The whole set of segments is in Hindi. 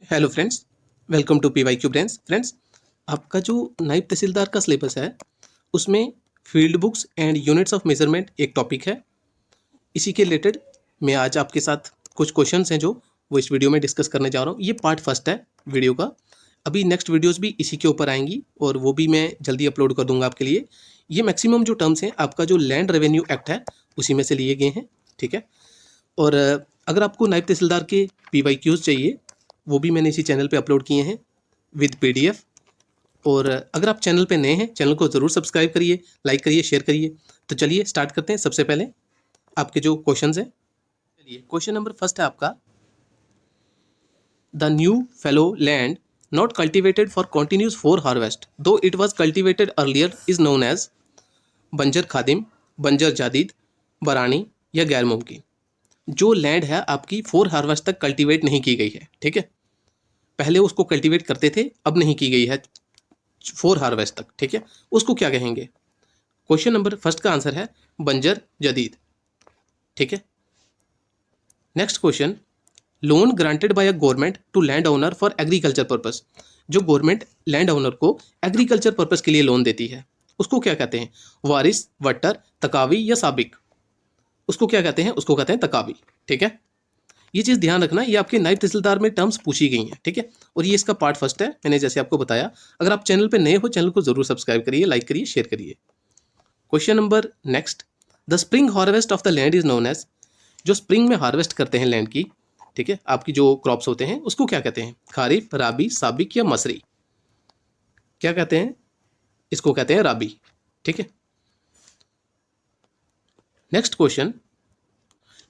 Hello friends, welcome to PYQ brains. Friends, आपका जो नायब तहसीलदार का सिलेबस है उसमें field books and units of measurement एक टॉपिक है। इसी के रिलेटेड मैं आज आपके साथ कुछ क्वेश्चंस हैं जो वो इस वीडियो में डिस्कस करने जा रहा हूँ। ये पार्ट फर्स्ट है वीडियो का। अभी नेक्स्ट वीडियोस भी इसी के ऊपर आएंगी और वो भी मैं जल्दी अपलोड कर दूंगा आपके लिए। ये मैक्सिमम जो टर्म्स हैं आपका जो लैंड रेवेन्यू एक्ट है उसी में से लिए गए हैं, ठीक है। और अगर आपको नायब तहसीलदार के PYQs चाहिए वो भी मैंने इसी चैनल पे अपलोड किए हैं विद PDF। और अगर आप चैनल पे नए हैं, चैनल को ज़रूर सब्सक्राइब करिए, लाइक करिए, शेयर करिए। तो चलिए स्टार्ट करते हैं। सबसे पहले आपके जो क्वेश्चंस हैं, चलिए क्वेश्चन नंबर फर्स्ट है आपका, the new fallow land not cultivated for continuous for harvest though it was cultivated earlier is known as banjar qadim, बंजर जादीद, बरानी या गैर मुमकिन। जो लैंड है आपकी फोर हार्वेस्ट तक कल्टीवेट नहीं की गई है, ठीक है। पहले उसको कल्टीवेट करते थे, अब नहीं की गई है फोर हार्वेस्ट तक, ठीक है। उसको क्या कहेंगे? क्वेश्चन नंबर फर्स्ट का आंसर है बंजर जदीद, ठीक है। Next question, loan granted by a government to land owner for agriculture purpose. जो गवर्नमेंट लैंड ओनर को एग्रीकल्चर पर्पस के लिए लोन देती है उसको क्या कहते हैं? वारिस, वट्टर, तकावी या साबिक। उसको क्या कहते हैं? उसको कहते हैं तकावी, ठीक है। ये चीज़ ध्यान रखना, ये आपके नायब तहसीलदार में टर्म्स पूछी गई हैं, ठीक है। और ये इसका पार्ट फर्स्ट है, मैंने जैसे आपको बताया। अगर आप चैनल पे नए हो, चैनल को जरूर सब्सक्राइब करिए, लाइक करिए, शेयर करिए। Question number next, the spring harvest of the land is known as. जो स्प्रिंग में हार्वेस्ट करते हैं लैंड की, ठीक है, आपकी जो क्रॉप्स होते हैं उसको क्या कहते हैं? खारिफ, राबी, साबिक या मसरी। क्या कहते हैं? इसको कहते हैं राबी, ठीक है। Next question,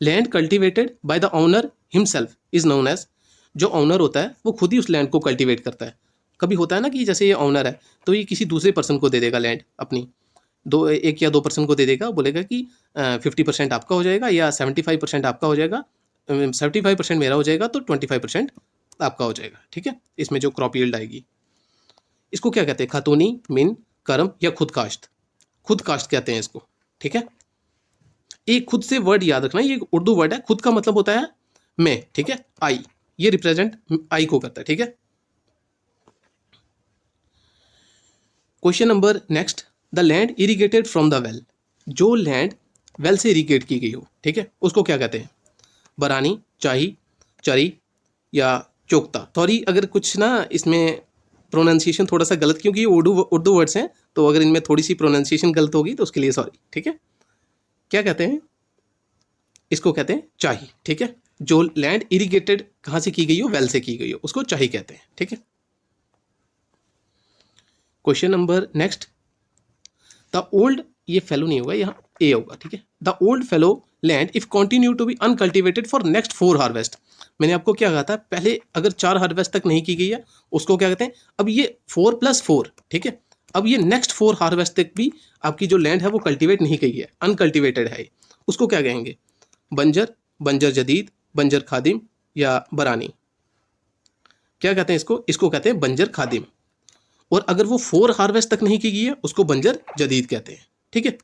land cultivated by the owner himself is known as. जो ओनर होता है वो खुद ही उस लैंड को कल्टीवेट करता है। कभी होता है ना कि जैसे ये ओनर है तो ये किसी दूसरे पर्सन को दे देगा लैंड अपनी, दो एक या दो पर्सन को दे देगा, बोलेगा कि 50% आपका हो जाएगा या 75% आपका हो जाएगा, 75% मेरा हो जाएगा तो 25% आपका हो जाएगा, ठीक है। इसमें जो क्रॉप यील्ड आएगी, इसको क्या कहते हैं? खातूनी, मिन, करम या खुद काश्त। खुद काश्त कहते हैं इसको, ठीक है। एक खुद से वर्ड याद रखना, ये उर्दू वर्ड है। खुद का मतलब होता है मैं, ठीक है, आई। ये रिप्रेजेंट आई को करता है, ठीक है। Question number next, the land irrigated from the well. जो लैंड वेल से इरिगेट की गई हो, ठीक है, उसको क्या कहते हैं? बरानी, चाही, चरी या चोकता। सॉरी अगर कुछ ना इसमें प्रोनाउंसिएशन थोड़ा सा गलत, क्योंकि ये उर्दू वर्ड्स हैं, तो अगर इनमें थोड़ी सी प्रोनाउंसिएशन गलत होगी तो उसके लिए सॉरी, ठीक है। क्या कहते हैं? इसको कहते हैं चाही, ठीक है। जो लैंड इरिगेटेड कहाँ से की गई हो? वेल से की गई हो, उसको चाही कहते हैं, ठीक है। Question number next, the old, ये फेलो नहीं होगा, यहाँ ए होगा, ठीक है। The old fallow land if continue to be uncultivated for next 4 harvest. मैंने आपको क्या कहा था पहले? अगर 4 हार्वेस्ट तक नहीं की गई है उसको क्या कहते हैं? अब ये 4+4, ठीक है। अब ये नेक्स्ट 4 हार्वेस्ट तक भी आपकी जो लैंड है वो कल्टिवेट नहीं की है, अनकल्टिवेटेड है, उसको क्या कहेंगे? बंजर, बंजर जदीद, बंजर खादिम या बरानी। क्या कहते हैं इसको? इसको कहते हैं बंजर खादिम। और अगर वो 4 हार्वेस्ट तक नहीं की गई है उसको बंजर जदीद कहते हैं, ठीक है।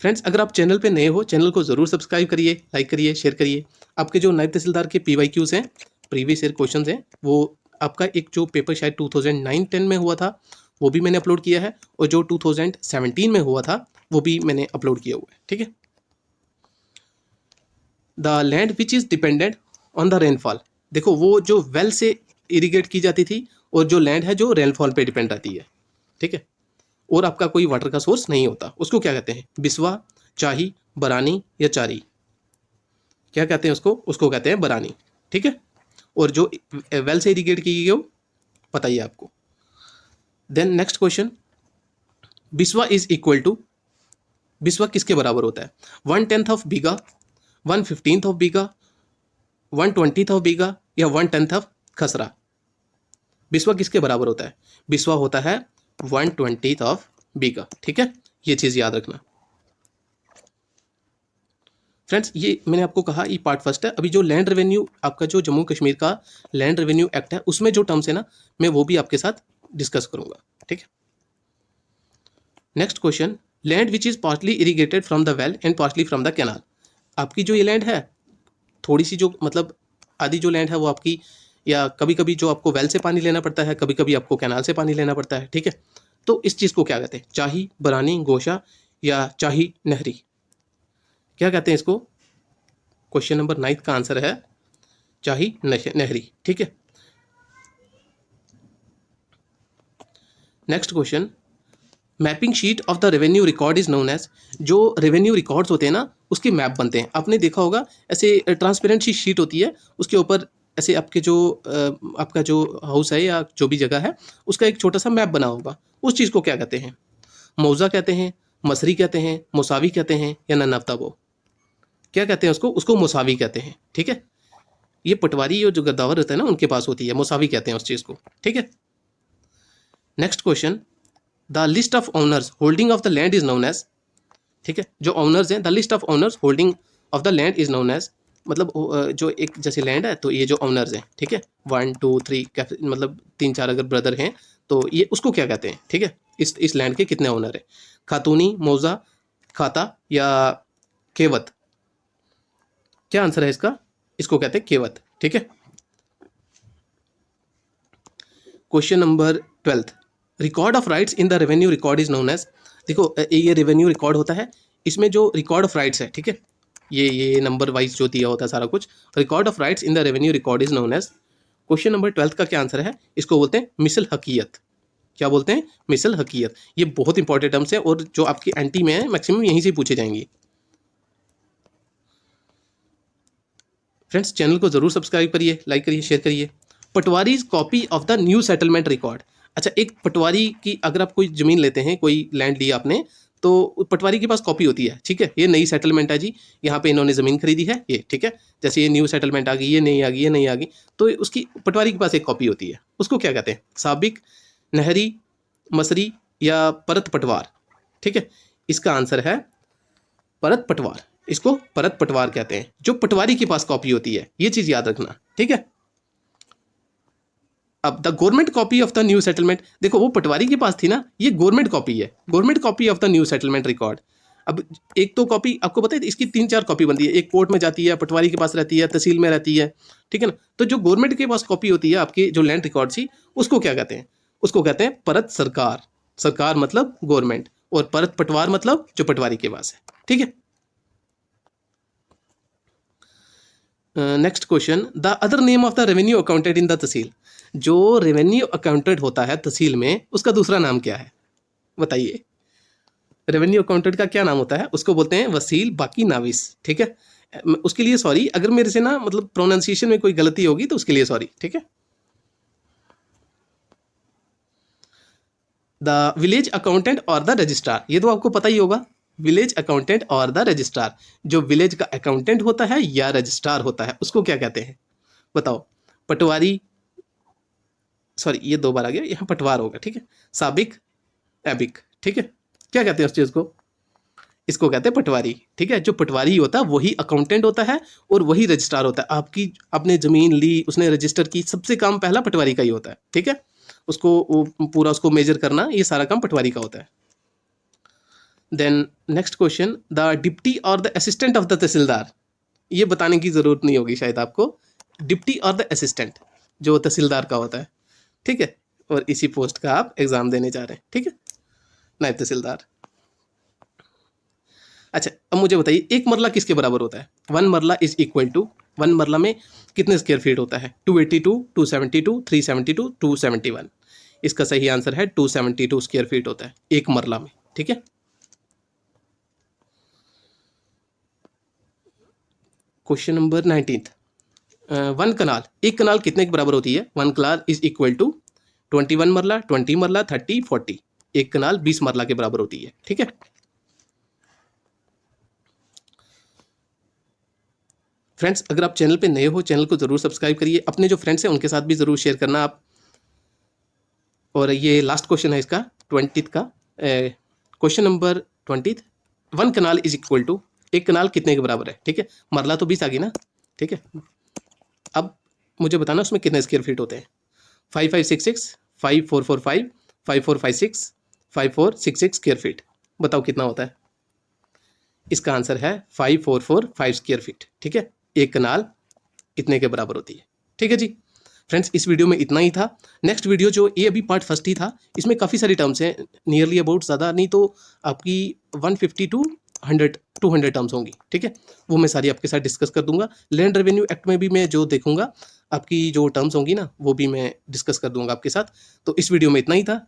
फ्रेंड्स, अगर आप चैनल पे नए हो, चैनल को जरूर सब्सक्राइब करिए, लाइक करिए, शेयर करिए। आपके जो नायब तहसीलदार के PYQs हैं, प्रीवियस ईयर क्वेश्चंस हैं, वो आपका एक जो पेपर शायद 2009-10 में हुआ था वो भी मैंने अपलोड किया है, और जो 2017 में हुआ था वो भी मैंने अपलोड किया हुआ है, ठीक है। The land which is dependent on the rainfall. देखो, वो जो वेल से इरिगेट की जाती थी और जो लैंड है जो रेनफॉल पे डिपेंड रहती है, ठीक है, और आपका कोई वाटर का सोर्स नहीं होता, उसको क्या कहते हैं? बिस्वा, चाही, बरानी या चारी। क्या कहते हैं उसको? उसको कहते हैं बरानी, ठीक है। और जो वेल से इरिगेट की गई हो, पता ही है आपको। Then next question, biswa is equal to, बिस्वा किसके बराबर होता है? 1/10 of bigha, 1/15 of bigha, 1/20 of bigha या 1/10 ऑफ खसरा। बिस्वा किसके बराबर होता है? बिस्वा होता है 1/20 ऑफ बीघा, ठीक है। ये चीज़ याद रखना फ्रेंड्स। ये मैंने आपको कहा ये पार्ट फर्स्ट है। अभी जो लैंड रेवेन्यू आपका जो जम्मू कश्मीर का लैंड रेवेन्यू एक्ट है उसमें जो टर्म्स है ना, मैं वो भी आपके साथ डिस्कस करूंगा, ठीक है। Next question, land which is partly irrigated from the well and partly from the canal. आपकी जो ये लैंड है थोड़ी सी जो मतलब आधी जो लैंड है वो आपकी, या कभी कभी जो आपको वेल से पानी लेना पड़ता है, कभी कभी आपको कैनाल से पानी लेना पड़ता है, ठीक है। तो इस चीज़ को क्या कहते हैं, चाही, बरानी, गोशा या चाही नहरी, क्या कहते हैं इसको? क्वेश्चन नंबर 9 का आंसर है चाही नहरी, ठीक है। Next question, mapping sheet of the revenue record is known as, जो रेवेन्यू रिकॉर्ड्स होते हैं ना उसके मैप बनते हैं। आपने देखा होगा ऐसे ट्रांसपेरेंट सी शीट होती है, उसके ऊपर ऐसे आपके जो आपका जो हाउस है या जो भी जगह है उसका एक छोटा सा मैप बना होगा, उस चीज़ को क्या कहते हैं? मौजा कहते हैं, मसरी कहते हैं, मुसावी कहते हैं या ननाफ्ताबो? क्या कहते हैं उसको? उसको मुसावी कहते हैं, ठीक है। ये पटवारी और जो गद्दावर रहता है ना उनके पास होती है, मुसावी कहते हैं उस चीज़ को, ठीक है। Next question, the list of owners holding of the land is known as, ठीक है। जो ओनर्स हैं, the list of owners holding of the land is known as, मतलब जो एक जैसे लैंड है तो ये जो ओनर्स हैं, ठीक है, 1 2 3 मतलब 3 4 अगर ब्रदर हैं तो ये उसको क्या कहते हैं, ठीक है। इस लैंड के कितने ओनर हैं? खातूनी, मौजा, खाता या केवत? क्या आंसर है इसका? इसको कहते हैं केवत, ठीक है। Question number 12, record of rights in the revenue record is known as, देखो ये रेवेन्यू रिकॉर्ड होता है, इसमें जो रिकॉर्ड ऑफ राइट्स है, ठीक है, ये नंबर वाइज जो दिया होता है सारा कुछ, record of rights in the revenue record is known as. Question number 12 का क्या आंसर है? इसको बोलते हैं मिसल हकीयत। क्या बोलते हैं? मिसल हकीयत। ये बहुत इंपॉर्टेंट टर्म्स है और जो आपकी एंटी में है मैक्सिमम यहीं से पूछे जाएंगे। फ्रेंड्स चैनल को जरूर सब्सक्राइब करिए, लाइक करिए, शेयर करिए। Patwari copy of the new settlement record, अच्छा एक पटवारी की, अगर आप कोई ज़मीन लेते हैं, कोई लैंड लिया आपने, तो पटवारी के पास कॉपी होती है, ठीक है। ये नई सेटलमेंट है जी, यहाँ पे इन्होंने ज़मीन खरीदी है ये, ठीक है। जैसे ये न्यू सेटलमेंट आ गई, ये नहीं आ गई, ये नहीं आ गई, तो उसकी पटवारी के पास एक कॉपी होती है, उसको क्या कहते हैं? साबिक, नहरी, मसरी या परत पटवार, ठीक है। इसका आंसर है परत पटवार। इसको परत पटवार कहते हैं, जो पटवारी के पास कॉपी होती है, ये चीज़ याद रखना, ठीक है। अब the government copy of the new settlement, देखो वो पटवारी के पास थी ना, ये गवर्नमेंट कॉपी है, government copy of the new settlement record. अब एक तो कॉपी आपको पता है इसकी 3 4 कॉपी बनती है, एक कोर्ट में जाती है, पटवारी के पास रहती है, तहसील में रहती है, ठीक है ना। तो जो गवर्नमेंट के पास कॉपी होती है आपकी जो लैंड रिकॉर्ड थी, उसको क्या कहते हैं? उसको कहते हैं परत सरकार। सरकार मतलब गवर्नमेंट, और परत पटवार मतलब जो पटवारी के पास है, ठीक है। Next question, the other name of the revenue accountant in the tehsil, जो रेवेन्यू अकाउंटेंट होता है तहसील में, उसका दूसरा नाम क्या है? बताइए। रेवेन्यू अकाउंटेंट का क्या नाम होता है? उसको बोलते हैं वसील बाकी नाविस, ठीक है। उसके लिए सॉरी, अगर मेरे से ना मतलब प्रोनाउंसिएशन में कोई गलती होगी तो उसके लिए सॉरी, ठीक है। द विलेज अकाउंटेंट और द रजिस्ट्रार, ये तो आपको पता ही होगा, विलेज अकाउंटेंट और द रजिस्ट्रार। जो विलेज का अकाउंटेंट होता है या रजिस्ट्रार होता है उसको क्या कहते हैं? बताओ। पटवारी, सॉरी ये 2 बार आ गया, यहाँ पटवार होगा, ठीक है। साबिक, एबिक, ठीक है। क्या कहते हैं उस चीज़ को? इसको कहते हैं पटवारी, ठीक है। जो पटवारी होता है वही अकाउंटेंट होता है और वही रजिस्ट्रार होता है। आपकी आपने ज़मीन ली, उसने रजिस्टर की, सबसे काम पहला पटवारी का ही होता है, ठीक है। उसको वो पूरा उसको मेजर करना, ये सारा काम पटवारी का होता है। Then next question, the deputy और the assistant of the tehsildar, ये बताने की ज़रूरत नहीं होगी शायद आपको। डिप्टी और द असिस्टेंट जो तहसीलदार का होता है, ठीक है, और इसी पोस्ट का आप एग्ज़ाम देने जा रहे हैं, ठीक है, नायब तहसीलदार। अच्छा अब मुझे बताइए, एक मरला किसके बराबर होता है? 1 मरला इज इक्वल टू, 1 मरला में कितने स्क्वायर फीट होता है? 282, 272, 372, 271। इसका सही आंसर है 272 स्क्वायर फीट होता है एक मरला में, ठीक है। क्वेश्चन नंबर 19, 1 कनाल, एक कनाल कितने के बराबर होती है? 1 कनाल इज इक्वल टू 21 मरला, 20 मरला, 30, 40। एक कनाल 20 मरला के बराबर होती है, ठीक है। फ्रेंड्स अगर आप चैनल पे नए हो, चैनल को ज़रूर सब्सक्राइब करिए, अपने जो फ्रेंड्स हैं उनके साथ भी ज़रूर शेयर करना आप। और ये लास्ट क्वेश्चन है इसका 20 का, question number 20, 1 kanal is equal to, एक कनाल कितने के बराबर है? ठीक है, मरला तो 20 आ गई ना, ठीक है। अब मुझे बताना उसमें कितने स्क्वायर फीट होते हैं? 5566, 5445, 5456, 5466 स्क्वायर फीट। बताओ कितना होता है? इसका आंसर है 5445 स्क्वायर फीट, ठीक है। एक कनाल इतने के बराबर होती है। ठीक है जी फ्रेंड्स, इस वीडियो में इतना ही था। नेक्स्ट वीडियो जो ये अभी पार्ट फर्स्ट ही था, इसमें काफ़ी सारी टर्म्स हैं, नियरली अबाउट ज़्यादा नहीं तो आपकी 150 टू 100 200 टर्म्स होंगी। ठीक है, वो मैं सारी आपके साथ डिस्कस कर दूंगा। लैंड रेवेन्यू एक्ट में भी मैं जो देखूंगा आपकी जो टर्म्स होंगी ना, वो भी मैं डिस्कस कर दूंगा आपके साथ। तो इस वीडियो में इतना ही था।